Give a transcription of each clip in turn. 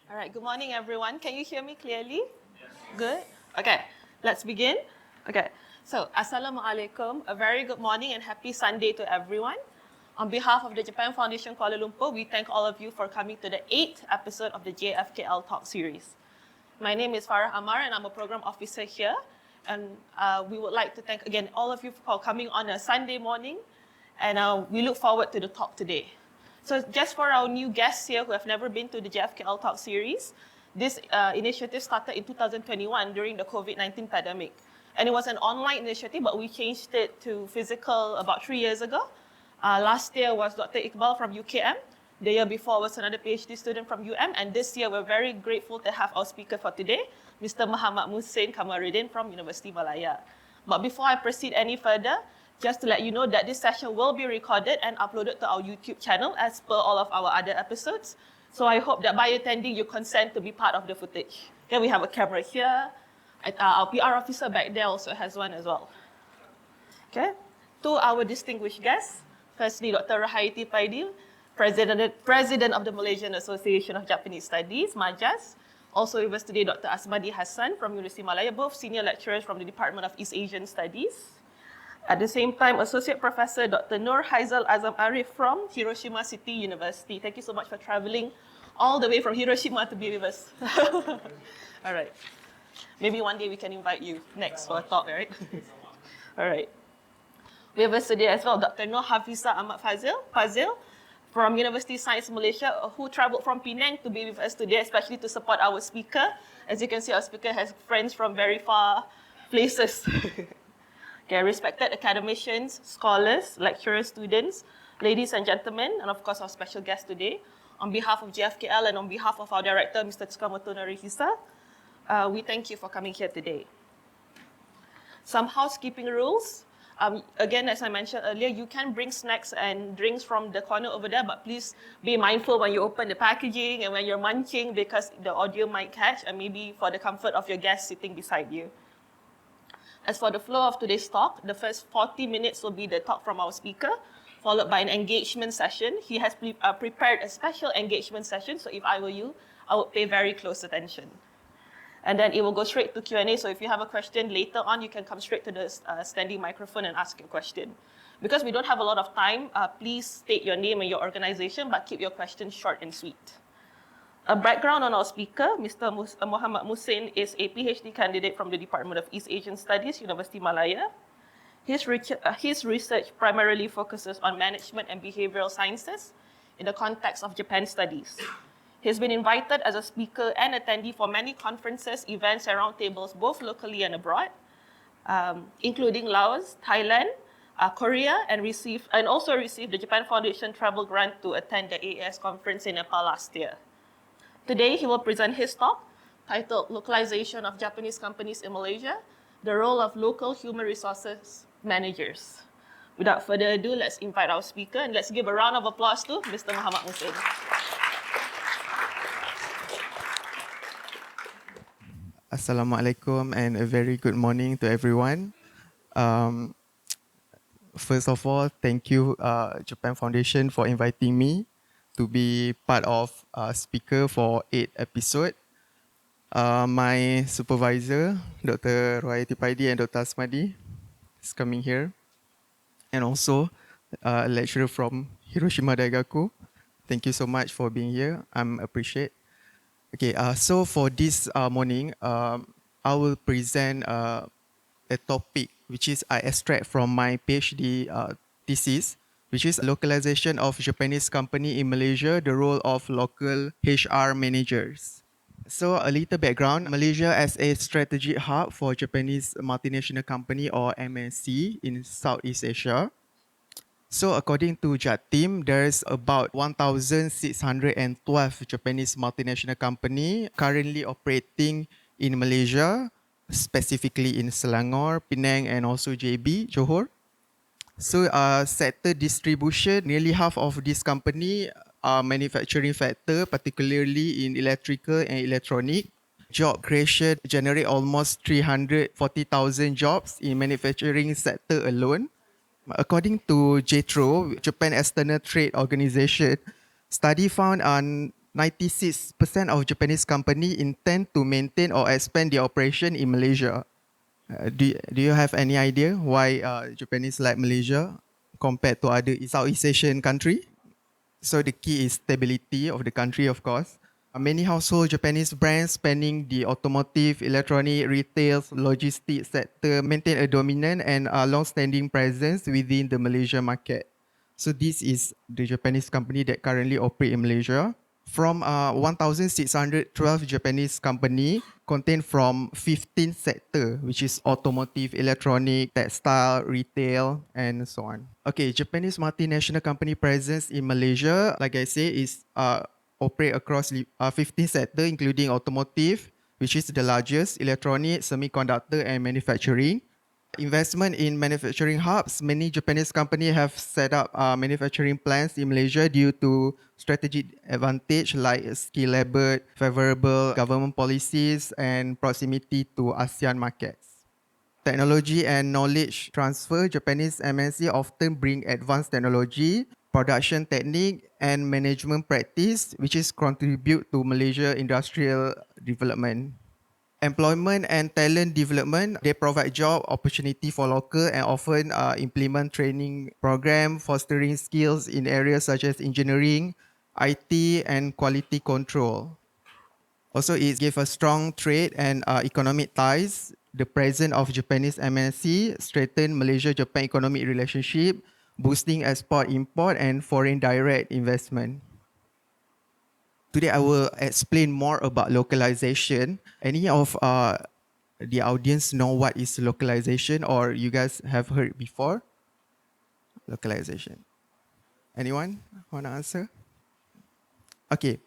All right, good morning, everyone. Can you hear me clearly? Yes. Good? Okay, let's begin. Okay, so Assalamualaikum, a very good morning and happy Sunday to everyone. On behalf of the Japan Foundation Kuala Lumpur, we thank all of you for coming to the 8th episode of the JFKL Talk Series. My name is 𝗨𝗶𝗆𝗁 and I'm a program officer here. And we would like to thank again all of you for coming on a Sunday morning. And we look forward to the talk today. So just for our new guests here who have never been to the JFKL Talk Series, this initiative started in 2021 during the COVID-19 pandemic. And it was an online initiative, but we changed it to physical about 3 years ago. Last year was Dr. 𝗂𝗵𝗆𝗶𝗆 from UKM. The year before was another PhD student from UM. And this year, we're very grateful to have our speaker for today, Mr. Muhsein Kamarudin from University Malaya. But before I proceed any further, just to let you know that this session will be recorded and uploaded to our YouTube channel as per all of our other episodes. So I hope that by attending, you consent to be part of the footage. Okay, we have a camera here. Our PR officer back there also has one as well. Okay, to our distinguished guests, firstly, Dr. 𝗨𝗶𝗆𝗶𝗆𝗁, President of the Malaysian Association of Japanese Studies, MAJAS. Also with us today, Dr. Asmadi Hassan from University Malaya, both senior lecturers from the Department of East Asian Studies. At the same time, Associate Professor Dr. 𝗨𝗶𝗆𝗶𝗆𝗁𝗨 from Hiroshima City University. Thank you so much for traveling all the way from Hiroshima to be with us. All right. Maybe one day we can invite you next for a talk, right? All right. We have us today as well, Dr. 𝗨𝗶𝗆𝗵𝗀𝗀𝗶𝗶 from University of Science Malaysia, who traveled from Penang to be with us today, especially to support our speaker. As you can see, our speaker has friends from very far places. Okay, respected academicians, scholars, lecturers, students, ladies and gentlemen, and of course our special guest today, on behalf of JFKL and on behalf of our director, Mr. 𝗂𝘂𝗵𝗀𝗶𝗶, we thank you for coming here today. Some housekeeping rules. Again, as I mentioned earlier, you can bring snacks and drinks from the corner over there, but please be mindful when you open the packaging and when you're munching because the audio might catch, and maybe for the comfort of your guests sitting beside you. As for the flow of today's talk, the first 40 minutes will be the talk from our speaker, followed by an engagement session. He has prepared a special engagement session, so if I were you, I would pay very close attention. And then it will go straight to Q&A, so if you have a question later on, you can come straight to the standing microphone and ask your question. Because we don't have a lot of time, please state your name and your organization, but keep your questions short and sweet. A background on our speaker, Mr. Muhammad Muhsein is a PhD candidate from the Department of East Asian Studies, University Malaya. His research primarily focuses on management and behavioral sciences in the context of Japan studies. He's been invited as a speaker and attendee for many conferences, events, and roundtables, both locally and abroad, including Laos, Thailand, Korea, and also received the Japan Foundation travel grant to attend the AAS conference in Nepal last year. Today, he will present his talk titled Localization of Japanese Companies in Malaysia, the Role of Local Human Resources Managers. Without further ado, let's invite our speaker and let's give a round of applause to Mr. Muhammad Muhsein. Assalamualaikum and a very good morning to everyone. First of all, thank you Japan Foundation for inviting me to be part of speaker for 8 episode. My supervisor, Dr. 𝗨𝗨𝗶𝗆𝗁𝗨 and Dr. Asmadi is coming here. And also a lecturer from Hiroshima Daigaku. Thank you so much for being here. I'm appreciate. Okay, so for this morning, I will present a topic which is I extract from my PhD thesis, which is localization of Japanese company in Malaysia, the role of local HR managers. So a little background, Malaysia as a strategic hub for Japanese multinational company or MNC in Southeast Asia. So according to JATIM, there's about 1,612 Japanese multinational company currently operating in Malaysia, specifically in Selangor, Penang, and also JB, Johor. So sector distribution, nearly half of this company are manufacturing sector, particularly in electrical and electronic. Job creation generate almost 340,000 jobs in manufacturing sector alone. According to JETRO, Japan External Trade Organization, study found 96% of Japanese companies intend to maintain or expand their operation in Malaysia. Do you have any idea why Japanese like Malaysia compared to other Southeast Asian country? So the key is stability of the country, of course. Many household Japanese brands spanning the automotive, electronic, retail, logistics sector maintain a dominant and long-standing presence within the Malaysian market. So this is the Japanese company that currently operate in Malaysia. From 1,612 Japanese company contain from 15 sector, which is automotive, electronic, textile, retail, and so on. Okay, Japanese multinational company presence in Malaysia, like I say, is operate across 15 sector, including automotive, which is the largest, electronic, semiconductor, and manufacturing. Investment in manufacturing hubs. Many Japanese companies have set up manufacturing plants in Malaysia due to strategic advantage like skill labor, favorable government policies, and proximity to ASEAN markets. Technology and knowledge transfer. Japanese MNC often bring advanced technology, production technique, and management practice, which is contribute to Malaysia industrial development. Employment and talent development, they provide job opportunity for local and often implement training program fostering skills in areas such as engineering, IT, and quality control. Also, it gives a strong trade and economic ties. The presence of Japanese MNC strengthen Malaysia-Japan economic relationship, boosting export-import and foreign direct investment. Today, I will explain more about localization. Any of the audience know what is localization, or you guys have heard before? Localization. Anyone want to answer? Okay.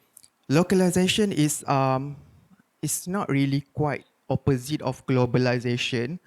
Localization is not really quite opposite of globalization,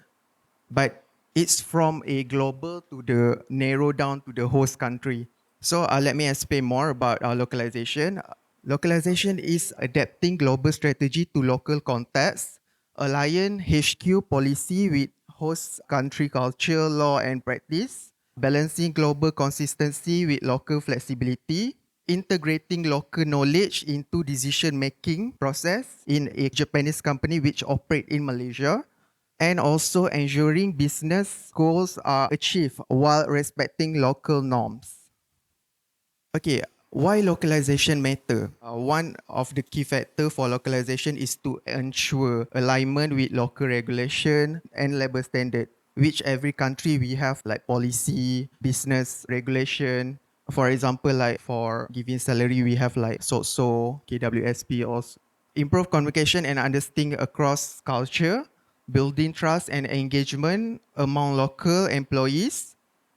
but it's from a global to the narrow down to the host country. So let me explain more about localization. Localization is adapting global strategy to local context, align HQ policy with host country culture, law, and practice, balancing global consistency with local flexibility, integrating local knowledge into decision-making process in a Japanese company which operate in Malaysia, and also ensuring business goals are achieved while respecting local norms. Okay, why localization matter? One of the key factors for localization is to ensure alignment with local regulation and labor standard, which every country we have like policy, business regulation. For example, like for giving salary, we have like SOSO, KWSP also. Improve communication and understanding across culture, building trust and engagement among local employees,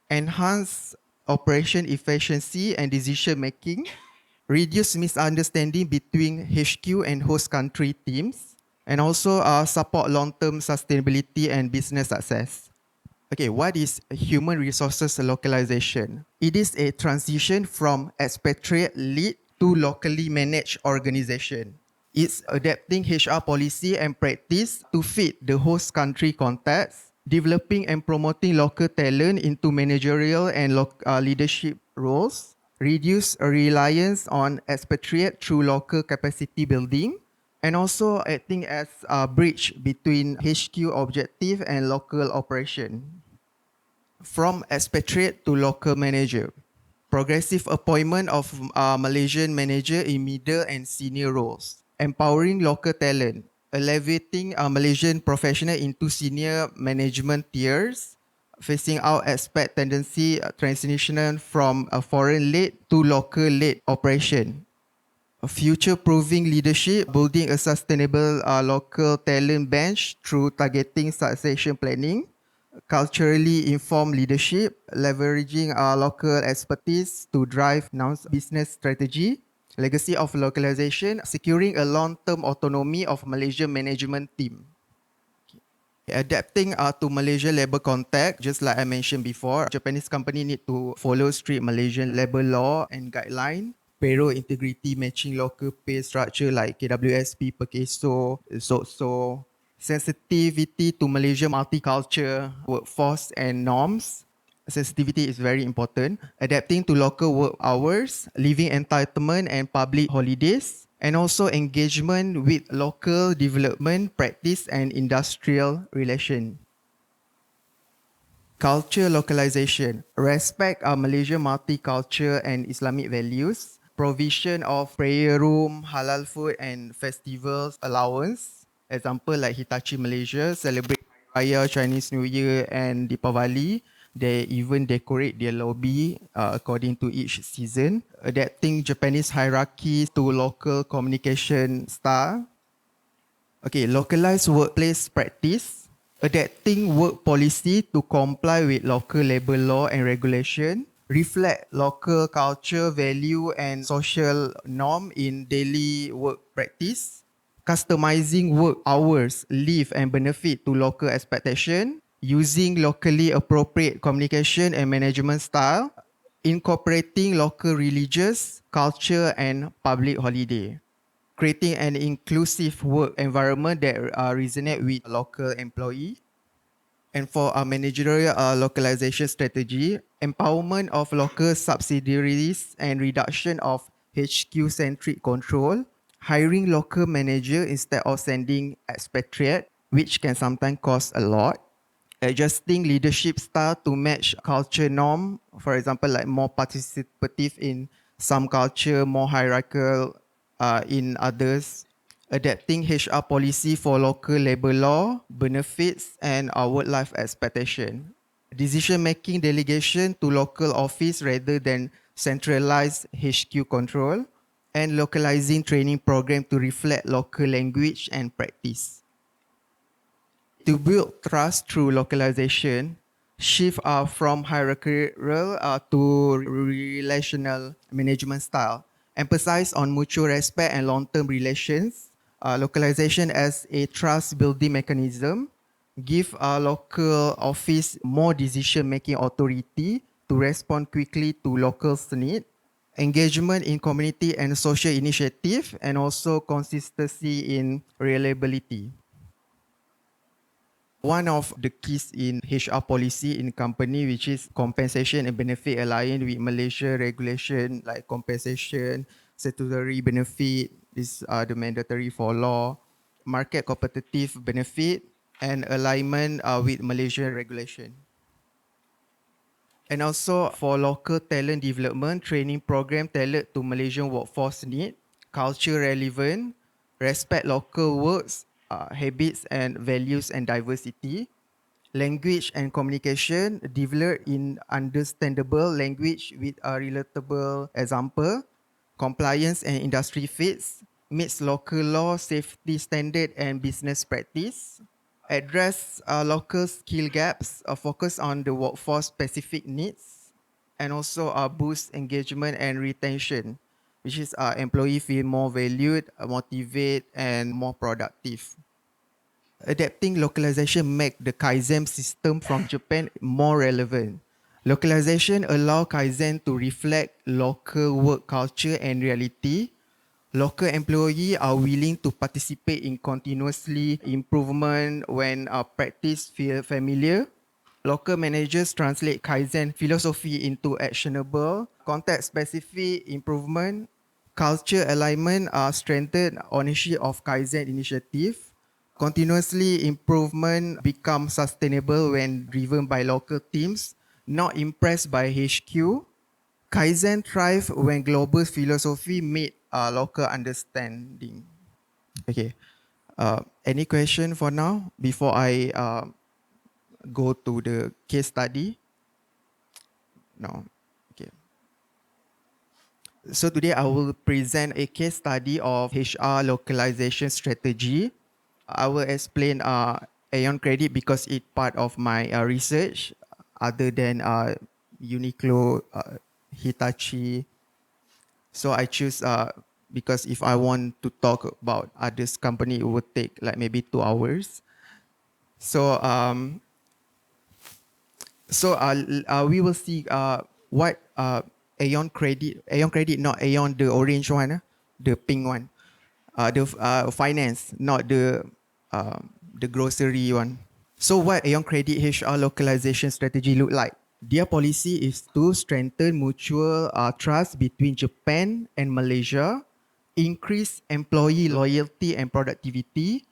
enhance operation efficiency and decision making, reduce misunderstanding between HQ and host country teams, and also support long-term sustainability and business success. Okay, what is human resources localization? It is a transition from expatriate lead to locally managed organization. It's adapting HR policy and practice to fit the host country context, developing and promoting local talent into managerial and leadership roles, reduce reliance on expatriate through local capacity building, and also acting as a bridge between HQ objective and local operation. From expatriate to local manager. Progressive appointment of Malaysian manager in middle and senior roles. Empowering local talent. Elevating Malaysian professional into senior management tiers. Phasing out expat tendency transition from a foreign-led to local-led operation. Future-proofing leadership, building a sustainable local talent bench through targeting succession planning. Culturally informed leadership, leveraging our local expertise to drive business strategy, legacy of localization, securing a long-term autonomy of Malaysian management team. Adapting to Malaysian labor context, just like I mentioned before, Japanese company need to follow strict Malaysian labor law and guideline, payroll integrity matching local pay structure like KWSP, PERKESO, SOSO, sensitivity to Malaysian multicultural workforce and norms, sensitivity is very important. Adapting to local work hours, living entitlement and public holidays, and also engagement with local development, practice and industrial relation. Culture localization. Respect our Malaysian multicultural and Islamic values. Provision of prayer room, halal food and festivals allowance. Example like Hitachi Malaysia celebrate Raya, Chinese New Year and Deepavali. They even decorate their lobby according to each season. Adapting Japanese hierarchy to local communication style. Okay, localized workplace practice. Adapting work policy to comply with local labour law and regulation. Reflect local culture, value and social norm in daily work practice. Customizing work hours, leave and benefit to local expectation. Using locally appropriate communication and management style. Incorporating local religious, culture and public holiday. Creating an inclusive work environment that resonate with local employee. And for our managerial localization strategy, empowerment of local subsidiaries and reduction of HQ-centric control, hiring local manager instead of sending expatriate, which can sometimes cost a lot, adjusting leadership style to match culture norm, for example, like more participative in some culture, more hierarchical in others, adapting HR policy for local labour law, benefits and our work-life expectation. Decision-making delegation to local office rather than centralized HQ control, and localizing training program to reflect local language and practice. To build trust through localization, shift from hierarchical to relational management style. Emphasize on mutual respect and long-term relations. Localization as a trust-building mechanism. Give local office more decision-making authority to respond quickly to locals' needs. Engagement in community and social initiative, and also consistency in reliability. One of the keys in HR policy in company, which is compensation and benefit aligned with Malaysia regulation like compensation, statutory benefit, these are the mandatory for law, market competitive benefit, and alignment with Malaysian regulation. And also for local talent development, training program tailored to Malaysian workforce need, culture relevant, respect local works, habits and values and diversity, language and communication developed in understandable language with a relatable example, compliance and industry fits, meets local law, safety standard and business practice, address local skill gaps, focus on the workforce specific needs, and also boost engagement and retention, which is employee feel more valued, motivate, and more productive. Adapting localization make the Kaizen system from Japan more relevant. Localization allow Kaizen to reflect local work culture and reality. Local employees are willing to participate in continuously improvement when practice feel familiar. Local managers translate Kaizen philosophy into actionable, context-specific improvement. Culture alignment strengthen ownership of Kaizen initiative. Continuously improvement becomes sustainable when driven by local teams, not impressed by HQ. Kaizen thrive when global philosophy meet local understanding. Okay. Any question for now before I go to the case study? No. Okay. So today I will present a case study of HR localization strategy. I will explain Aeon Credit because it's part of my research other than Uniqlo, Hitachi. So I choose because if I want to talk about others company, it would take like maybe 2 hours. So we will see what Aeon Credit, not Aeon the orange one, the pink one, the finance, not the grocery one. So what Aeon Credit HR localization strategy look like? Their policy is to strengthen mutual trust between Japan and Malaysia, increase employee loyalty and productivity,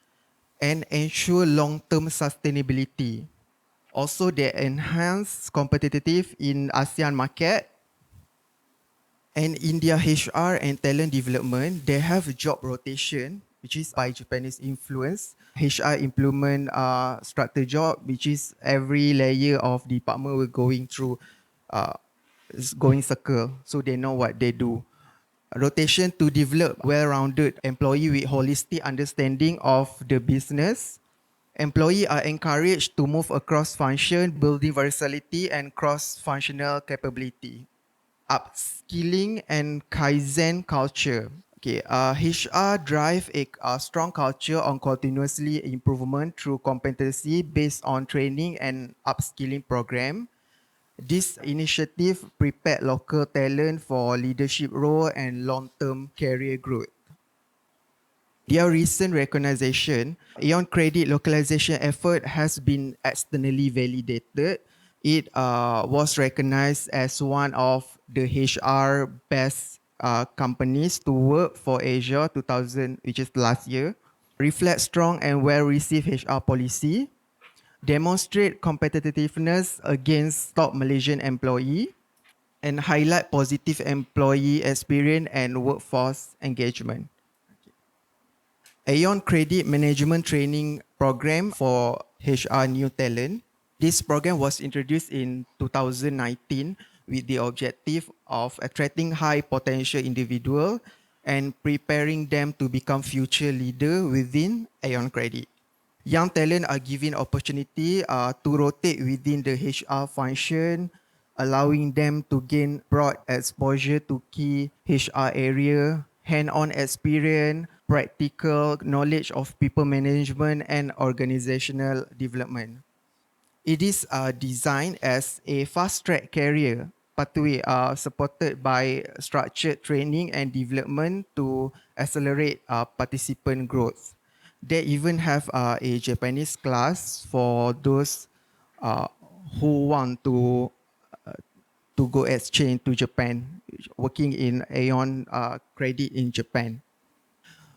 and ensure long-term sustainability. Also, they enhance competitive in ASEAN market. And in their HR and talent development, they have job rotation, which is by Japanese influence. HR implement structure job, which is every layer of department will going through going circle, so they know what they do. Rotation to develop well-rounded employee with holistic understanding of the business. Employees are encouraged to move across function, building versatility and cross-functional capability. Upskilling and Kaizen culture. Okay, HR drive a strong culture on continuously improvement through competency based on training and upskilling program. This initiative prepare local talent for leadership role and long-term career growth. Their recent recognition, Aeon Credit localization effort has been externally validated. It was recognized as one of the HR best companies to work for Asia 2000, which is last year. Reflect strong and well-received HR policy. Demonstrate competitiveness against top Malaysian employee, and highlight positive employee experience and workforce engagement. Aeon Credit Management Training Program for HR New Talent. This program was introduced in 2019 with the objective of attracting high potential individuals and preparing them to become future leaders within Aeon Credit. Young talent are given opportunity to rotate within the HR function, allowing them to gain broad exposure to key HR area, hand-on experience, practical knowledge of people management and organizational development. It is designed as a fast-track career pathway supported by structured training and development to accelerate participant growth. They even have a Japanese class for those who want to go exchange to Japan, working in Aeon Credit in Japan.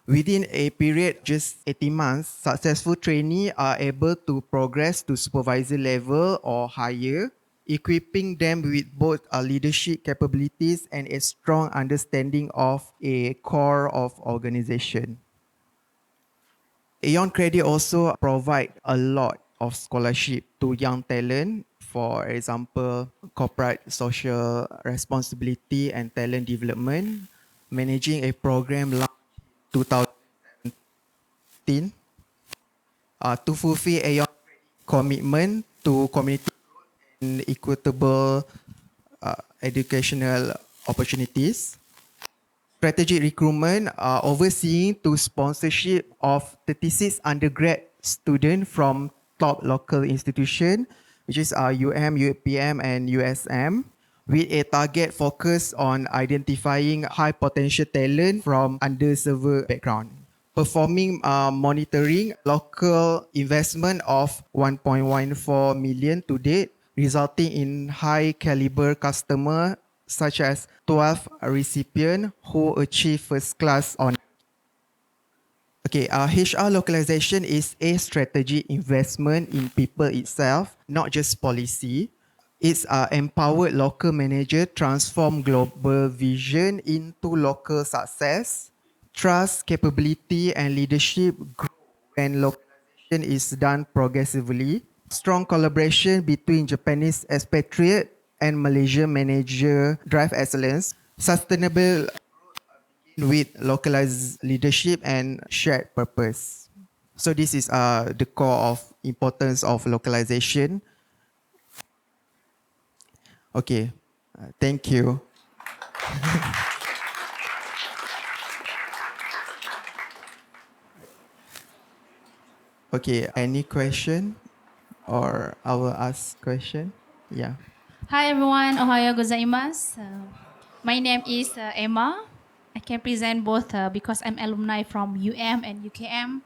Within a period just 18 months, successful trainees are able to progress to supervisor level or higher, equipping them with both leadership capabilities and a strong understanding of a core of organization. Aeon Credit also provide a lot of scholarship to young talent, for example, corporate social responsibility and talent development, managing a program launched 2017 to fulfill Aeon commitment to community and equitable educational opportunities. Strategic recruitment, overseeing to sponsorship of 36 undergrad students from top local institutions, which is UPM, and USM, with a target focus on identifying high potential talent from underserved background. Performing monitoring local investment of 1.14 million to date, resulting in high caliber customer such as 12 recipients who achieve first class on. Okay, HR localization is a strategic investment in people itself, not just policy. It's empowered local manager transform global vision into local success. Trust, capability, and leadership grow when localization is done progressively. Strong collaboration between Japanese expatriate and Malaysian manager drive excellence. Sustainable with localized leadership and shared purpose. So this is the core of importance of localization. Okay, thank you. Okay, any question or I will ask question? Yeah. Hi everyone, ohayo gozaimasu. My name is Emma. I can present both because I'm alumni from and UKM.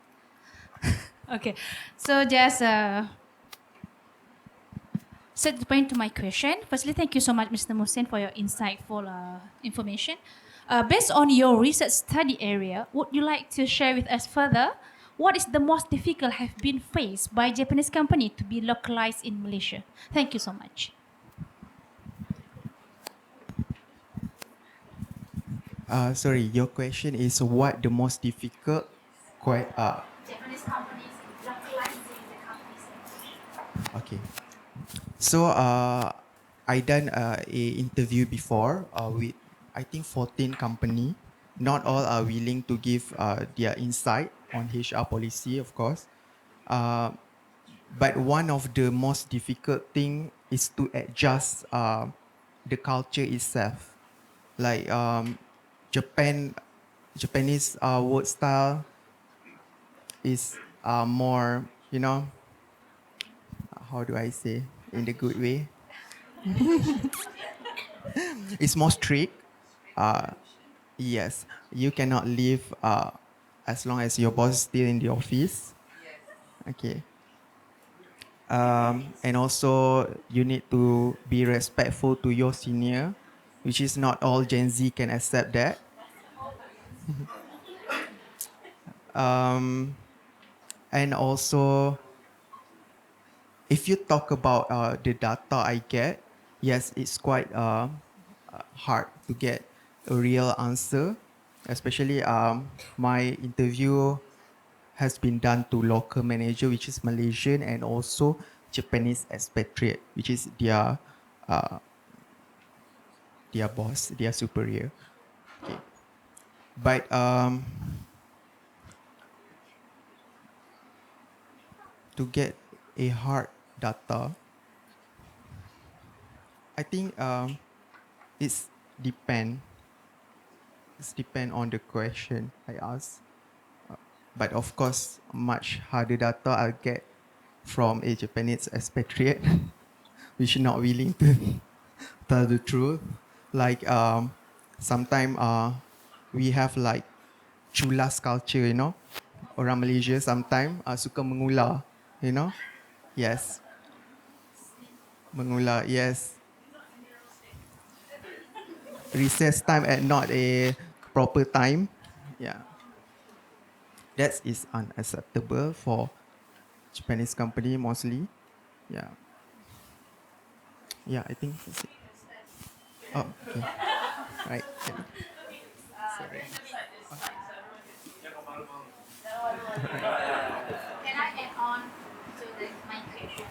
Okay, so just Set the point to my question. Firstly, thank you so much, Mr. Muhsein, for your insightful information. Based on your research study area, would you like to share with us further what is the most difficult have been faced by Japanese company to be localized in Malaysia? Thank you so much. Sorry, your question is what the most difficult? Japanese companies localizing the companies. Okay. So I done a interview before with I think 14 company. Not all are willing to give their insight on HR policy, of course. But one of the most difficult thing is to adjust the culture itself. Like Japanese work style is more, how do I say, in the good way? It's more strict. Yes, you cannot leave as long as your boss is still in the office. Okay. And also, you need to be respectful to your senior, which is not all Gen Z can accept that. And also, if you talk about the data I get, yes, it's quite hard to get a real answer. Especially my interview has been done to local manager, which is Malaysian, and also Japanese expatriate, which is their boss, their superior. Okay. But to get a hard data, I think it's depend. It's depend on the question I ask. But of course, much harder data I'll get from a Japanese expatriate, which is not willing to tell the truth. Like sometimes we have like chulas culture, Orang Malaysia sometimes suka mengular, Yes. Mengular, yes. Recess time at not a proper time. Yeah. That is unacceptable for Japanese company mostly. Yeah. Yeah, I think that's it. Oh, okay. Right. Yeah. Sorry. Can I add on to my question?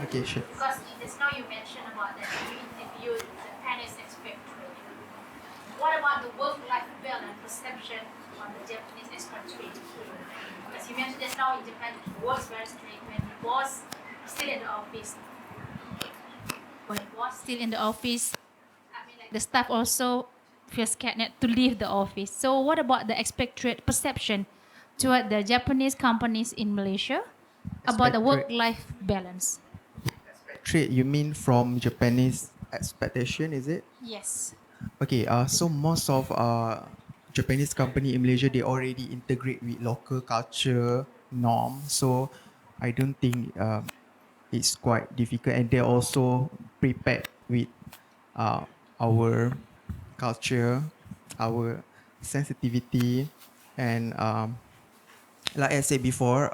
Okay, sure. Because just now you mentioned about that you interviewed the Japanese expatriate. What about the work-life balance perception on the Japanese expatriate? Because you mentioned just now in Japan it works very strict when the boss is still in the office. When the boss still in the office, I mean like the staff also feels scared not to leave the office. So what about the expatriate perception toward the Japanese companies in Malaysia about the work-life balance? Trade, you mean from Japanese expectation, is it? Yes. Okay, so most of Japanese company in Malaysia, they already integrate with local culture norm. So I don't think it's quite difficult, and they're also prepared with our culture, our sensitivity, and like I said before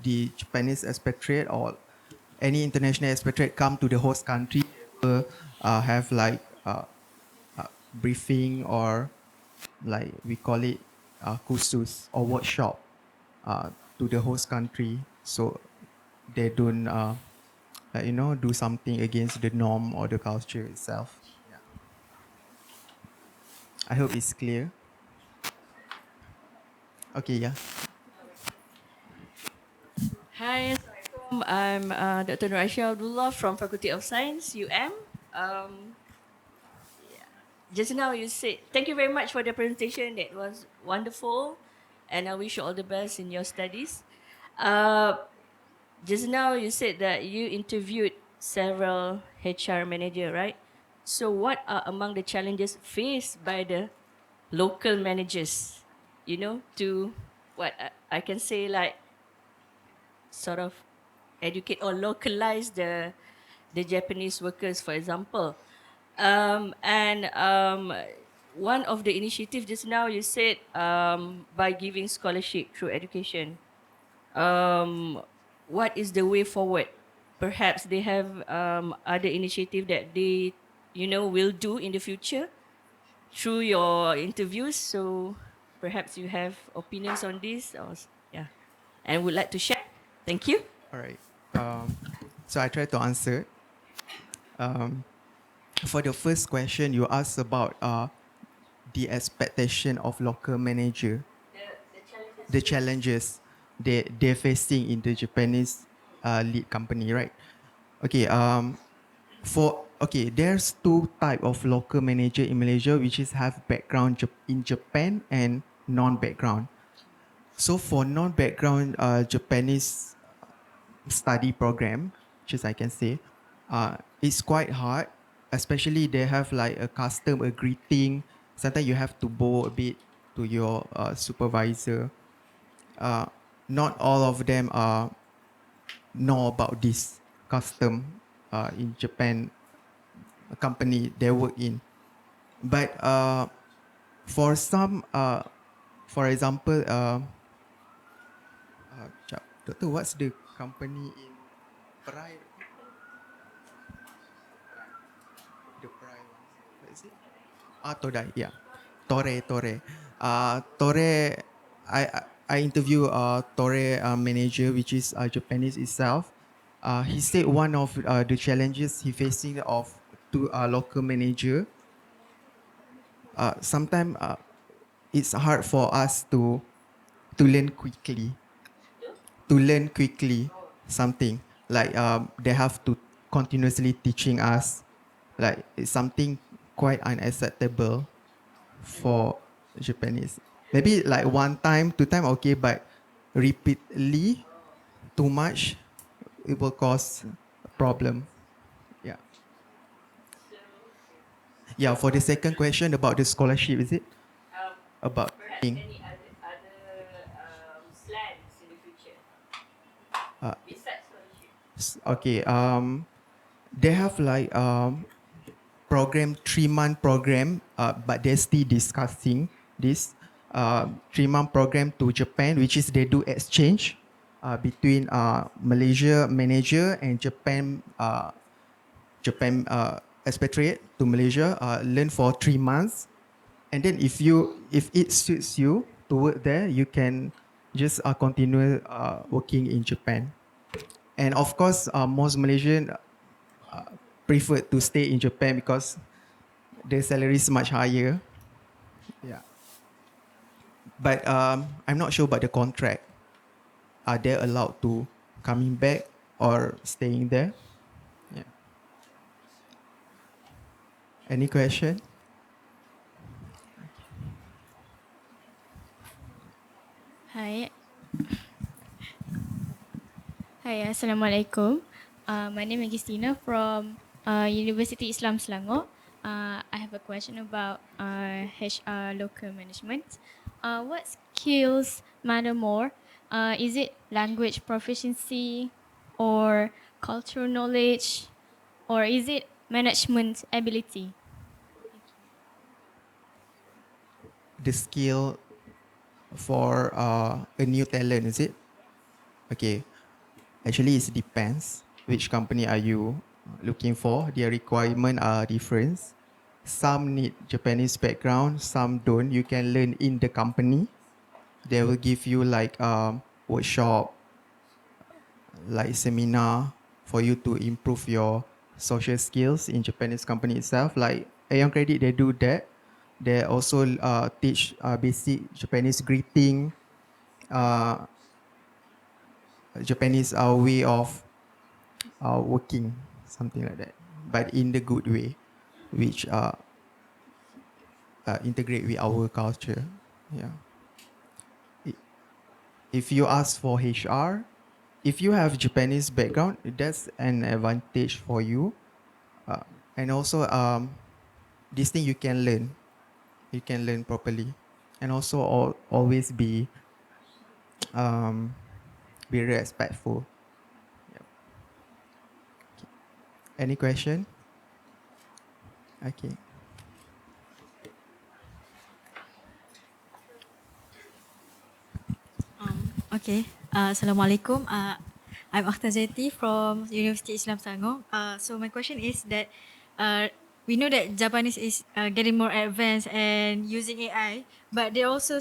the Japanese expatriate or any international expatriate come to the host country, have like briefing, or like we call it kursus or workshop to the host country, so they don't do something against the norm or the culture itself. Yeah. I hope it's clear. Okay, yeah. Hi, I'm Dr. 𝗨𝗶𝗶𝗁𝗂𝗆𝗆𝗨 from Faculty of Science, UM. Just now you said, thank you very much for the presentation. That was wonderful. And I wish you all the best in your studies. Just now you said that you interviewed several HR manager, right? So what are among the challenges faced by the local managers, to what I can say, like sort of educate or localize the Japanese workers, for example. One of the initiatives just now you said by giving scholarship through education. What is the way forward? Perhaps they have other initiative that they, will do in the future through your interviews. So perhaps you have opinions on this, or yeah, and would like to share. Thank you. All right. So I try to answer. For the first question, you asked about the expectation of local manager, the challenges they're facing in the Japanese lead company, right? Okay. There's two type of local manager in Malaysia, which is have background in Japan and non-background. So for non-background Japanese study program, which is I can say, it's quite hard. Especially they have like a custom, a greeting. Sometimes you have to bow a bit to your supervisor. Not all of them know about this custom in Japan company they work in. But for some, for example, Doctor, what's the company in Perai? The Perai one. What is it? Todai, yeah. Tore. Tore, I interview Tore manager, which is Japanese itself. He said one of the challenges he facing of to local manager. Sometimes it's hard for us to learn quickly. To learn quickly something like they have to continuously teaching us, like it's something quite unacceptable for Japanese. Maybe like one time, two time, okay, but repeatedly, too much, it will cause a problem. Yeah. Yeah. For the second question about the scholarship, is it about? Perhaps any other slants in the future besides scholarship. Okay. They have like program 3-month program, but they're still discussing this 3-month program to Japan, which is they do exchange between Malaysia manager and Japan expatriate to Malaysia, learn for 3 months, and then if it suits you to work there, you can just continue working in Japan. And of course, most Malaysian prefer to stay in Japan because the salary is much higher. Yeah. But I'm not sure about the contract. Are they allowed to coming back or staying there? Yeah. Any question? Hi. Hi, Assalamualaikum. My name is Christina from University Islam Selangor. I have a question about HR local management. What skills matter more? Is it language proficiency or cultural knowledge, or is it management ability? The skill for a new talent, is it? Okay. Actually, it depends which company are you looking for. Their requirement are different. Some need Japanese background, some don't. You can learn in the company. They will give you like workshop, like seminar for you to improve your social skills in Japanese company itself. Like Aeon Credit, they do that. They also teach basic Japanese greeting, Japanese way of working, something like that, but in the good way, which integrate with our culture. Yeah. If you ask for HR, if you have Japanese background, that's an advantage for you. And also, this thing you can learn. You can learn properly, and also always be respectful. Yep. Any question? Okay. Okay. Assalamualaikum. I'm 𝗨𝗶𝗶𝗃𝗶𝗁 from University Islam Selangor. So my question is that we know that Japanese is getting more advanced and using AI, but they're also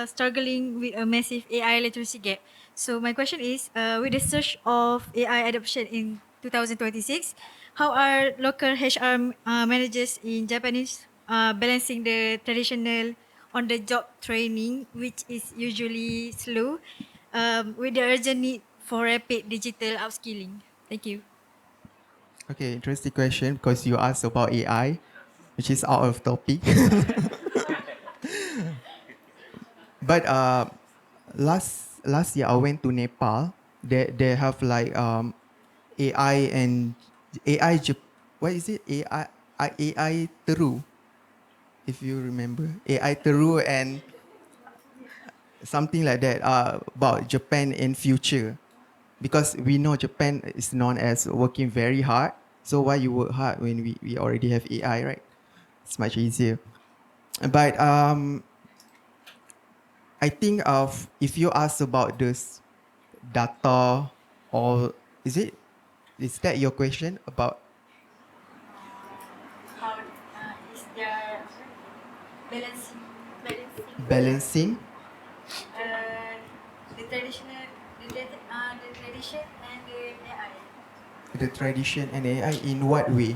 struggling with a massive AI literacy gap. So my question is, with the surge of AI adoption in 2026, how are local HR managers in Japanese balancing the traditional on-the-job training, which is usually slow, with the urgent need for rapid digital upskilling? Thank you. Okay, interesting question because you asked about AI, which is out of topic. But last year I went to Nepal. They have like AI and AI. What is it? AI Teru, if you remember. AI Teru and something like that about Japan in future. Because we know Japan is known as working very hard. So why you work hard when we already have AI, right? It's much easier. But I think of if you ask about this data or is that your question about How is their balancing balancing the traditional, the tradition and the AI? the tradition and AI in what way?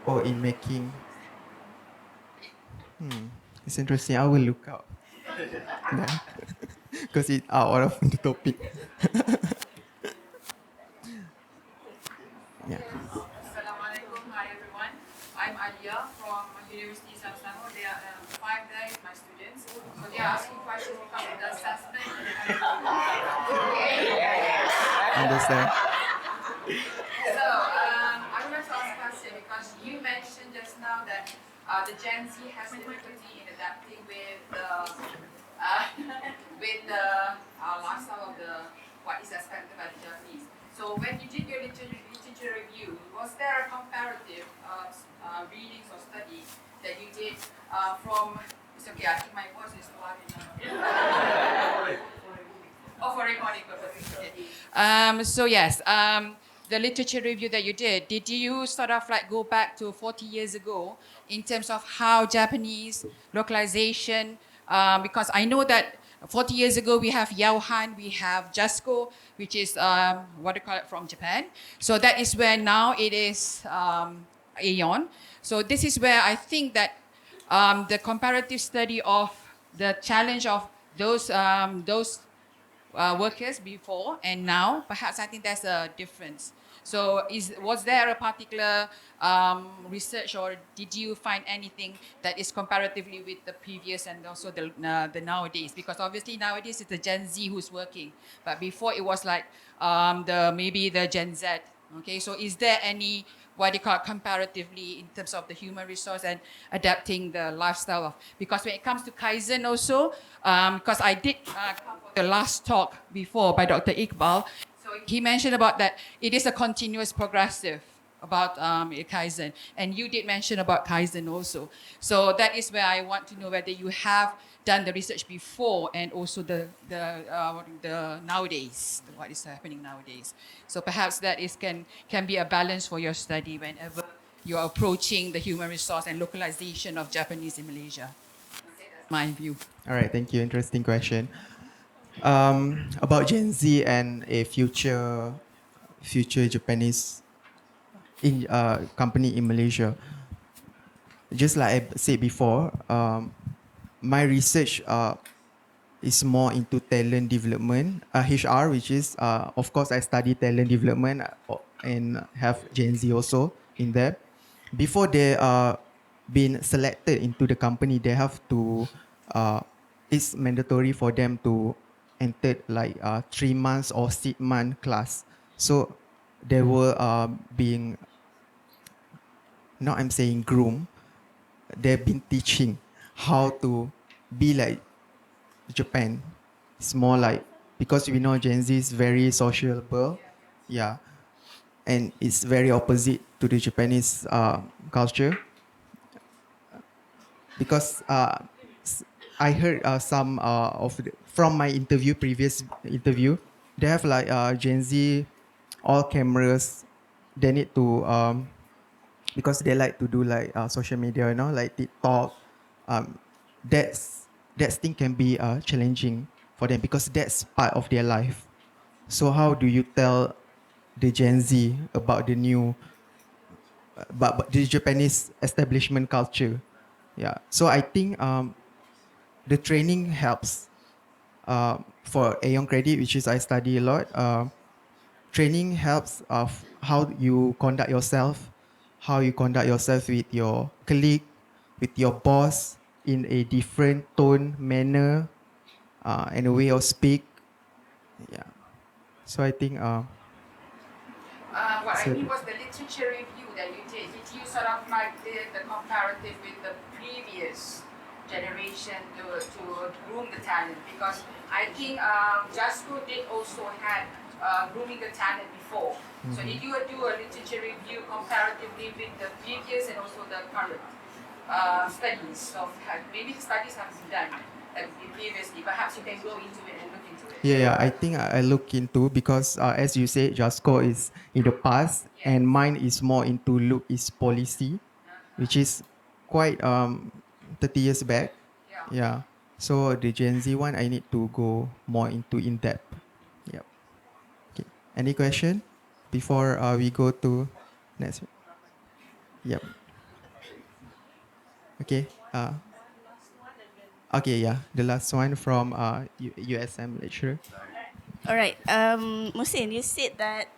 Or in making? It's interesting. I will look out. Because it's out of the topic. Yeah. Assalamualaikum, hi everyone. I'm Alia from University Islam Selangor. There are 5 guys, my students. So they are asking questions about the assessment. Understand. So I would like to ask a question because you mentioned just now that the Gen Z has difficulty in adapting with the lifestyle of what is expected by the Japanese. So when you did your literature review, was there a comparative readings or study that you did from? It's okay, I think my voice is loud enough. Oh, for recording purposes. Okay. So yes, the literature review that you did you sort of like go back to 40 years ago in terms of how Japanese localization, because I know that 40 years ago we have Yauhan, we have Jasco, which is what do you call it, from Japan. So that is where now it is Aeon. So this is where I think that the comparative study of the challenge of those workers before and now, perhaps I think there's a difference. So was there a particular research or did you find anything that is comparatively with the previous and also the nowadays? Because obviously nowadays it's the Gen Z who's working, but before it was like maybe the Gen Z. Okay, so is there any what do you call it, comparatively in terms of the human resource and adapting the lifestyle of, because when it comes to Kaizen also, because I did the last talk before by Dr. Iqbal, so he mentioned about that it is a continuous progressive about Kaizen, and you did mention about Kaizen also. So that is where I want to know whether you have done the research before and also the nowadays, what is happening nowadays. So perhaps that is can be a balance for your study whenever you are approaching the human resource and localization of Japanese in Malaysia. That's my view. All right, thank you. Interesting question. About Gen Z and a future Japanese company in Malaysia. Just like I said before, my research is more into talent development, HR, which is of course I study talent development and have Gen Z also in there. Before they been selected into the company, they have to. It's mandatory for them to enter like 3 months or 6 month class. So they were being, not I'm saying groom, they've been teaching how to be like Japan. It's more like, because we know Gen Z is very sociable, yeah, and it's very opposite to the Japanese culture. Because I heard some from my previous interview, they have like Gen Z, all cameras, they need to because they like to do like social media, like TikTok. Um, that thing can be challenging for them because that's part of their life. So how do you tell the Gen Z about the new, but the Japanese establishment culture? Yeah. So I think the training helps for Aeon Credit, which is I study a lot. Training helps of how you conduct yourself, with your colleague, with your boss in a different tone, manner, and a way of speak. Yeah. So I think What I so mean was the literature review that you did. Did you sort of like did the comparative with the previous generation to groom the talent? Because I think JASCO did also had grooming the talent before. So did you do a literature review comparatively with the previous and also the current studies of maybe the studies have been done previously? Perhaps you can go into it and look into it. yeah, I think I look into, because as you say, JASCO is in the past, and mine is more into look is policy, which is quite 30 years back. Yeah. So the Gen Z one, I need to go more into in depth. Yep. Okay. Any question before we go to next? Yep. Okay. Okay. Yeah. The last one from USM lecturer. All right. Muhsein, you said that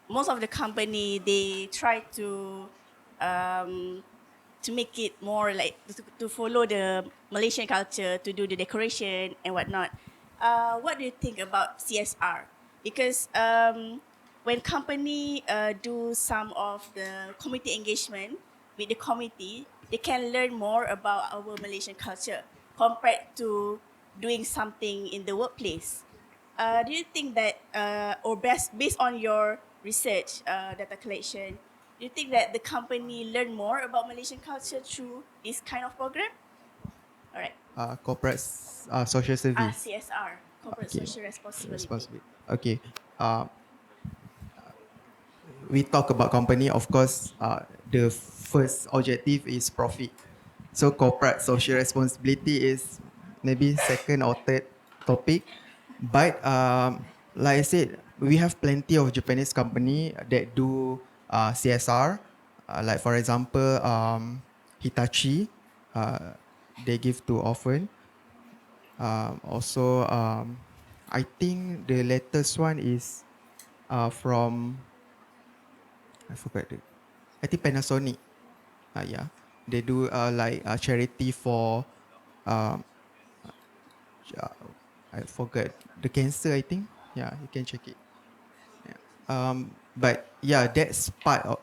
most of the company, they try to make it more like to follow the Malaysian culture, to do the decoration and whatnot. What do you think about CSR? Because when company do some of the community engagement with the committee, they can learn more about our Malaysian culture compared to doing something in the workplace. Do you think that, or based on your research, data collection, do you think that the company learn more about Malaysian culture through this kind of program? All right. Corporate social service. CSR, corporate Okay. social responsibility. Responsibility. Okay. We talk about company, of course, the first objective is profit. So corporate social responsibility is maybe second or third topic. But like I said, we have plenty of Japanese company that do CSR. Like for example, Hitachi, they give to orphan. Also, I think the latest one is from, I forgot it. I think Panasonic. Yeah, they do like charity for um, I forgot the cancer. I think. Yeah, you can check it. Yeah. But yeah, that's part of.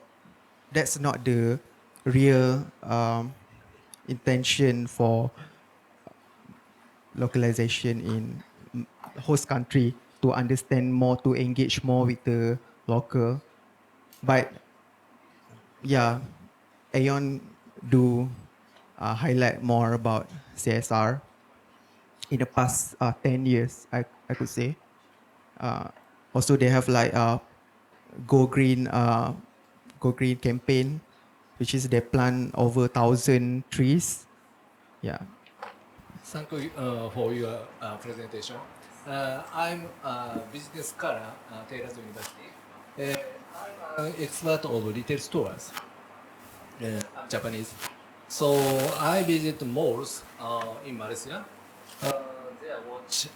That's not the real intention for localization in host country, to understand more, to engage more with the local. But yeah, Aeon do highlight more about CSR in the past 10 years, I could say. Also, they have like Go Green, Go Green campaign, which is they plant over 1,000 trees. Yeah. Thank you for your presentation. I'm a business scholar at Taylor's University. I'm an expert of retail stores, Japanese. So I visit malls in Malaysia. There watch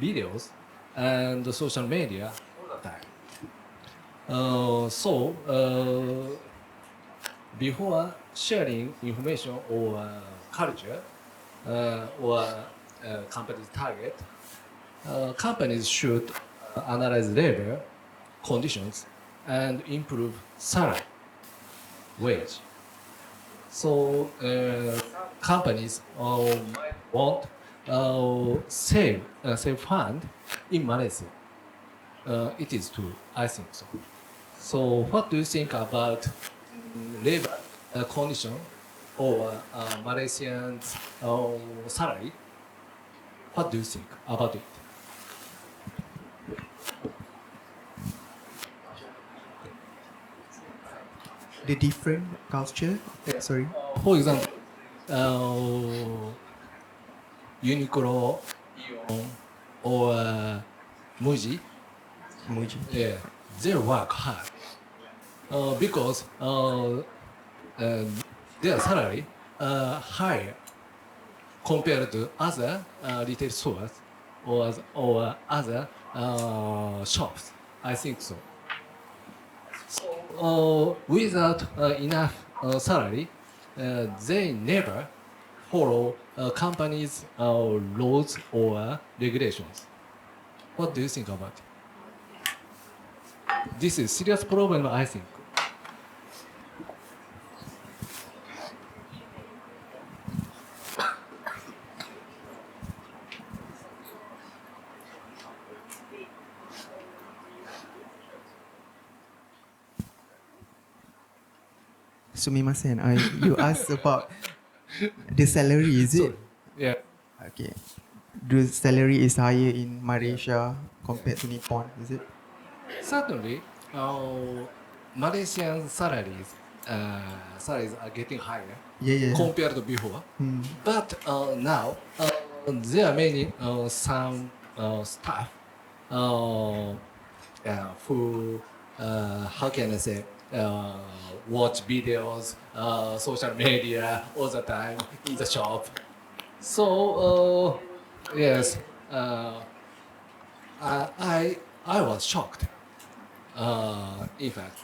videos and social media all the time. Before sharing information or culture, or company's target, companies should analyze labor conditions and improve salary, wage. So companies might want save fund in Malaysia. It is true, I think so. So what do you think about labor condition or Malaysian salary? What do you think about it? The different culture. Sorry. For example, Uniqlo, Ion, or Muji, yeah, they work hard because their salary higher compared to other retail stores or other shops. I think so. So without enough salary, they never follow companies' laws or regulations. What do you think about it? This is a serious problem, I think. Sumimasen, you asked about the salary, is it? Yeah. Okay. The salary is higher in Malaysia compared to Nippon, is it? Certainly, Malaysian salaries are getting higher compared to before. But now there are many some staff who how can I say watch videos, social media all the time in the shop. So yes, I was shocked. In fact,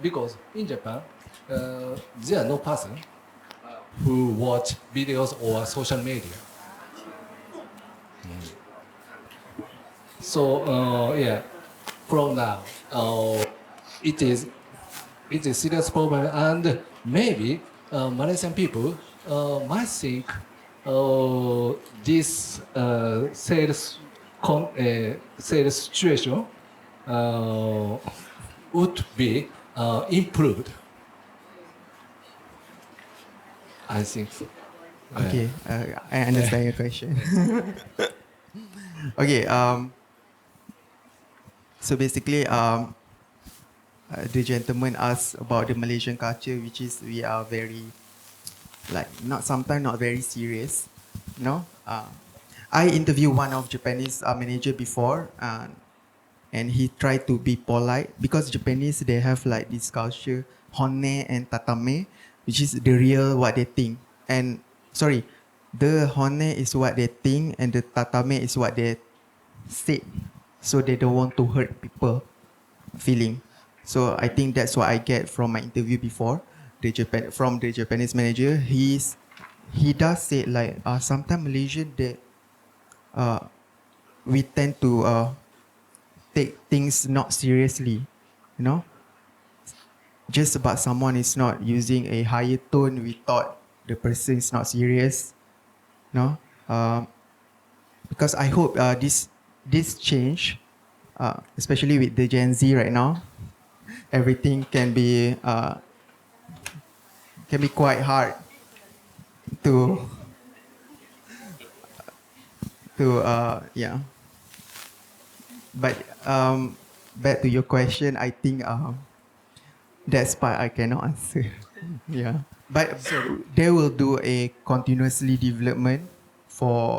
because in Japan, there are no person who watch videos or social media. So yeah, from now, it is a serious problem, and maybe Malaysian people might think this sales situation would be improved. I think so. Okay, I understand your question. Okay, so basically, the gentleman asked about the Malaysian culture, which is we are very, sometimes not very serious, no? I interviewed one of Japanese manager before, and he tried to be polite because Japanese, they have like this culture, honne and tatame, which is the real what they think. And sorry, the honne is what they think and the tatame is what they say. So they don't want to hurt people feeling. So I think that's what I get from my interview before. From the Japanese manager, he does say like sometimes Malaysian we tend to take things not seriously, you know. Just about someone is not using a higher tone, we thought the person is not serious, no. Because I hope this change, especially with the Gen Z right now, everything can be quite hard to yeah. But back to your question, I think that's part I cannot answer. Yeah, but they will do a continuously development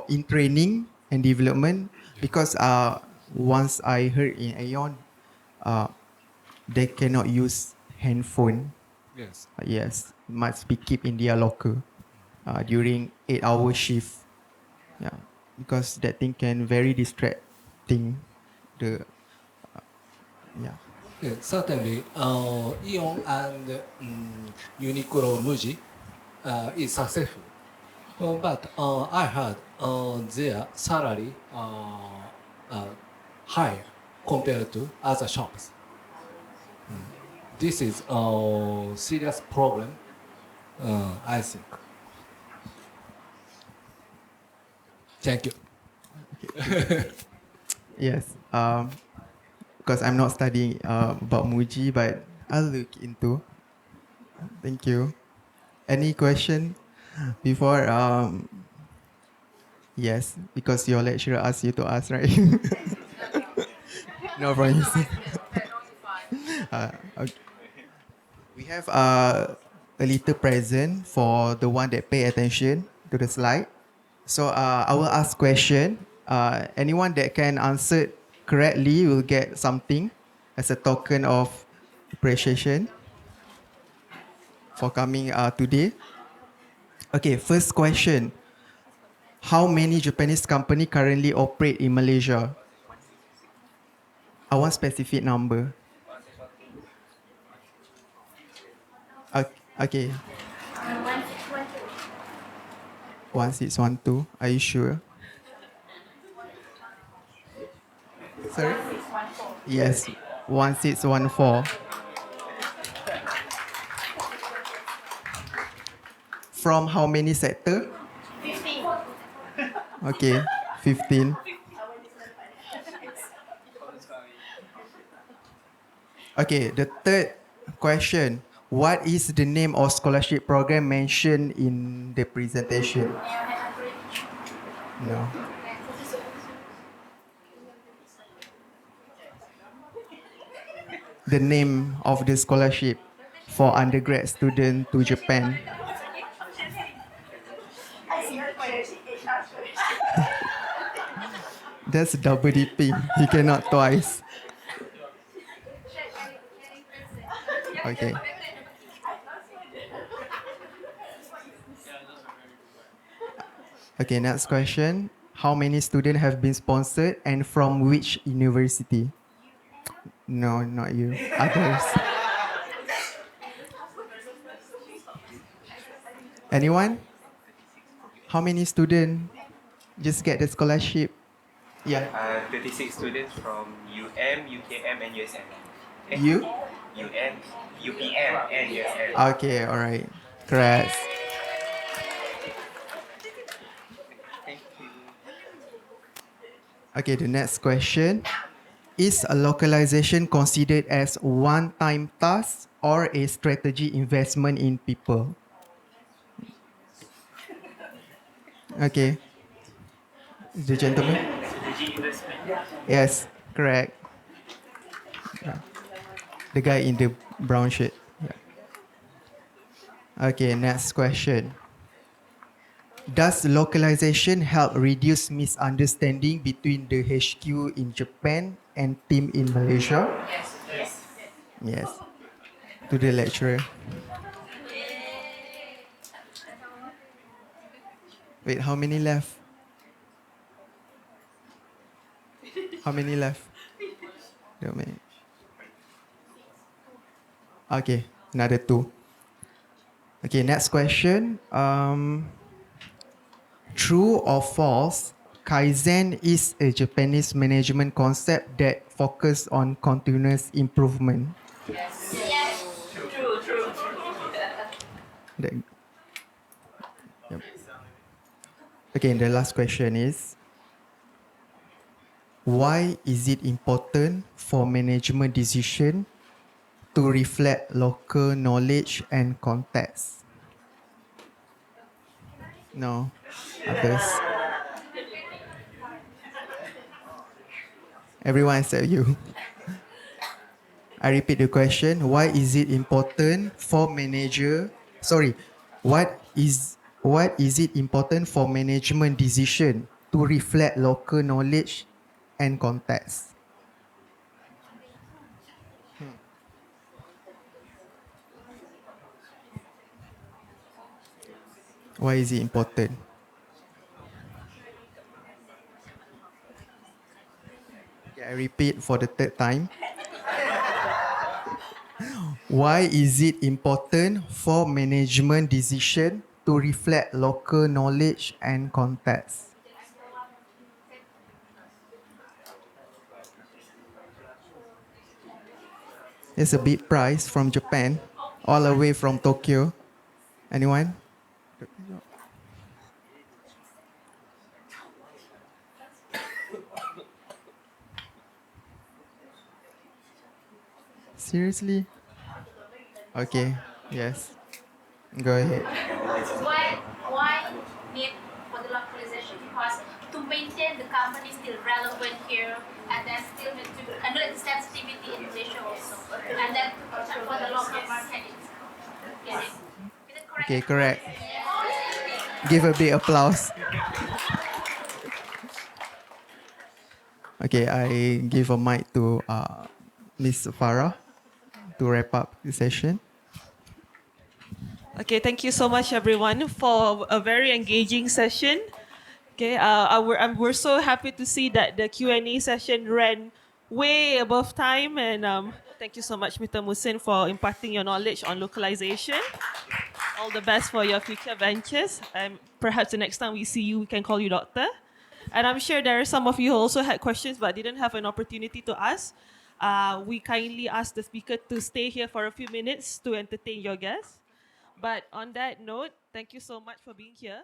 in training and development because once I heard in Aeon, they cannot use handphone. Yes. Yes, must be kept in their locker during 8-hour shift. Yeah, because that thing can very distracting. Yeah. Yeah, certainly, Ion and Uniqlo Muji is successful. But I heard their salary higher compared to other shops. This is a serious problem I think. Thank you. Yes. Because I'm not studying about Muji, but I'll look into. Thank you. Any question before? Yes, because your lecturer asked you to ask, right? No problem. Okay. We have a little present for the one that pay attention to the slide. So I will ask question. Anyone that can answer correctly will get something as a token of appreciation for coming today. Okay, first question. How many Japanese company currently operate in Malaysia? I want specific number. Okay. 1612. Are you sure? Sorry? Yes, 1614. From how many sector? 15. Okay, 15. Okay, the third question. What is the name of scholarship program mentioned in the presentation? No. The name of the scholarship for undergrad student to Japan. That's double dipping. He cannot twice. Okay. Okay, next question. How many students have been sponsored and from which university? No, not you. Others. Anyone? How many students just get the scholarship? Yeah. 36 students from UKM, and USM. You? UPM, and USM. Okay, all right. Correct. Thank you. Okay, the next question. Is a localization considered as one-time task or a strategy investment in people? Okay. The gentleman? Strategy investment. Yes, correct. Yeah. The guy in the brown shirt. Yeah. Okay, next question. Does localization help reduce misunderstanding between the HQ in Japan and team in Malaysia? Yes. Yes. To the lecturer. Wait, how many left? How many left? Don't make. Okay, another 2. Okay, next question. True or false, Kaizen is a Japanese management concept that focuses on continuous improvement. Yes. True. That- Yep. Okay, and the last question is, why is it important for management decision to reflect local knowledge and context? No, others. Everyone except you. I repeat the question. Why is it important for what is it important for management decision to reflect local knowledge and context? Why is it important? Okay, I repeat for the third time. Why is it important for management decision to reflect local knowledge and context? It's a big prize from Japan, all the way from Tokyo. Anyone? Seriously? Okay, yes. Go ahead. Why need for the localization? Because to maintain the company still relevant here, and then still need to under the sensitivity in Malaysia also, and then for the local market. Is it correct? Okay, correct. Give a big applause. Okay, I give a mic to Miss Farah to wrap up the session. Okay, thank you so much, everyone, for a very engaging session. Okay, we're so happy to see that the Q&A session ran way above time, and thank you so much, Mr. Muhsein, for imparting your knowledge on localization. All the best for your future ventures. Perhaps the next time we see you, we can call you doctor. And I'm sure there are some of you who also had questions but didn't have an opportunity to ask. We kindly ask the speaker to stay here for a few minutes to entertain your guests. But on that note, thank you so much for being here.